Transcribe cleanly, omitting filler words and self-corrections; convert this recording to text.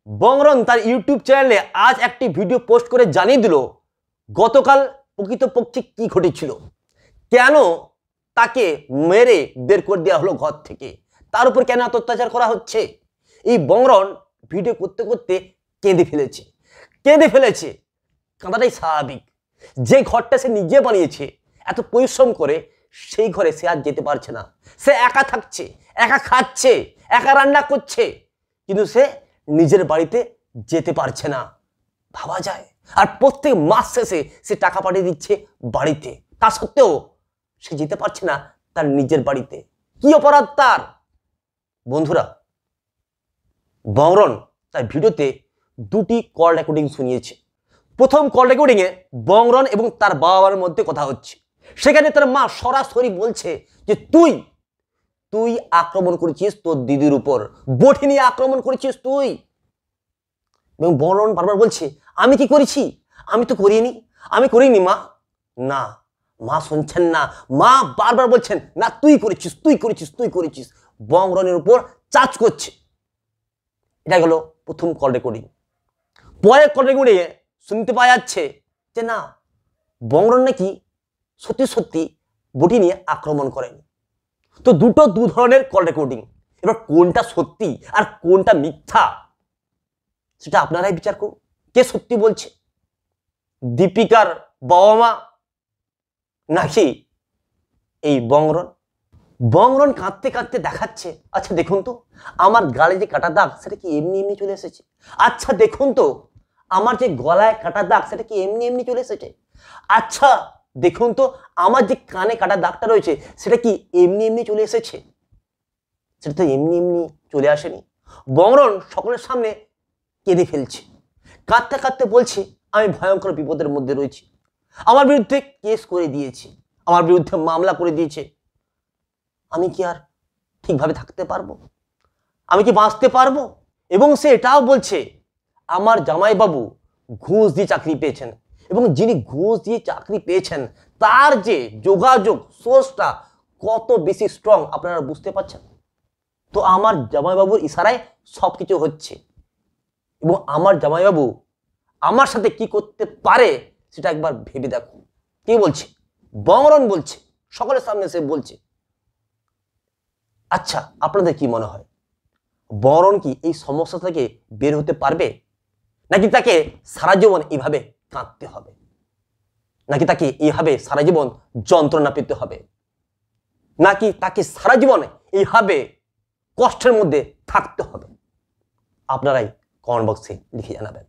বংরন তার ইউটিউব চ্যানেলে আজ একটি ভিডিও পোস্ট করে জানিয়ে দিল গতকাল প্রকৃতপক্ষে কি ঘটেছিল, কেন তাকে মেরে বের করে দেওয়া হলো ঘর থেকে, তার উপর কেন এত অত্যাচার করা হচ্ছে। এই বংরন ভিডিও করতে করতে কেঁদে ফেলেছে। কাঁদাটাই স্বাভাবিক। যে ঘরটা সে নিজে বানিয়েছে এত পরিশ্রম করে, সেই ঘরে সে আর যেতে পারছে না। সে একা থাকছে, একা খাচ্ছে, একা রান্না করছে, কিন্তু সে নিজের বাড়িতে যেতে পারছে না। ভাবা যায়। আর প্রত্যেক মাস শেষে সে টাকা পাঠিয়ে দিচ্ছে বাড়িতে, তা সত্ত্বেও সে যেতে পারছে না তার নিজের বাড়িতে। কি অপরাধ তার? বন্ধুরা, বংরন তার ভিডিওতে দুটি কল রেকর্ডিং শুনিয়েছে। প্রথম কল রেকর্ডিংয়ে বংরন এবং তার বাবার মধ্যে কথা হচ্ছে। সেখানে তার মা সরাসরি বলছে যে তুই আক্রমণ করেছিস তোর দিদির উপর, বটি নিয়ে আক্রমণ করেছিস তুই। এবং বংরন বারবার বলছে আমি কি করেছি, আমি তো করিনি মা। না, মা শুনছেন না। মা বারবার বলছেন না তুই করেছিস। বংরনের উপর চার্জ করছে। এটা গেল প্রথম কল রেকর্ডিং। পরের কল রেকর্ডিংয়ে শুনতে পাওয়া যাচ্ছে যে না, বংরন নাকি সত্যি বটি নিয়ে আক্রমণ করেনি। তো দু ধরনের কল রেকর্ডিং। এবার কোনটা সত্যি আর কোনটা মিথ্যা সেটা আপনারাই বিচার করুন। কে সত্যি বলছে, দীপিকার বাবা মা নাকি এই বংরন কাঁদতে দেখাচ্ছে আচ্ছা দেখুন তো আমার গালে যে কাটা দাগ সেটা কি এমনি চলে এসেছে। আচ্ছা দেখুন তো আমার যে গলায় কাটা দাগ সেটা কি এমনি চলে এসেছে। আচ্ছা দেখুন তো আমার যে কানে কাটা দাগটা রয়েছে সেটা কি এমনি চলে এসেছে। সেটা তো এমনি চলে আসেনি। বংরন সকলের সামনে কেঁদে ফেলছে, কাঁদতে বলছে আমি ভয়ঙ্কর বিপদের মধ্যে রয়েছি। আমার বিরুদ্ধে কেস করে দিয়েছে, আমার বিরুদ্ধে মামলা করে দিয়েছে। আমি কি আর ঠিকভাবে থাকতে পারবো? আমি কি বাঁচতে পারবো? এবং সে এটাও বলছে আমার জামাইবাবু ঘুষ দিয়ে চাকরি পেয়েছেন, এবং যিনি ঘুষ দিয়ে চাকরি পেয়েছেন তার যে যোগাযোগ সোর্সটা কত বেশি স্ট্রং আপনারা বুঝতে পারছেন। তো আমার জামাইবাবুর ইশারায় সবকিছু হচ্ছে, এবং আমার জামাইবাবু আমার সাথে কি করতে পারে সেটা একবার ভেবে দেখো। কে বলছে? বংরন বলছে, সকলের সামনে সে বলছে। আচ্ছা আপনাদের কি মনে হয়, বংরন কি এই সমস্যা থেকে বের হতে পারবে, নাকি তাকে সারা জীবন এইভাবে কাঁদতে হবে, নাকি তাকে এইভাবে সারা জীবন যন্ত্রণা পেতে হবে, নাকি তাকে সারা জীবন এইভাবে কষ্টের মধ্যে থাকতে হবে? আপনারাই কমেন্ট বক্সে লিখে জানাবেন।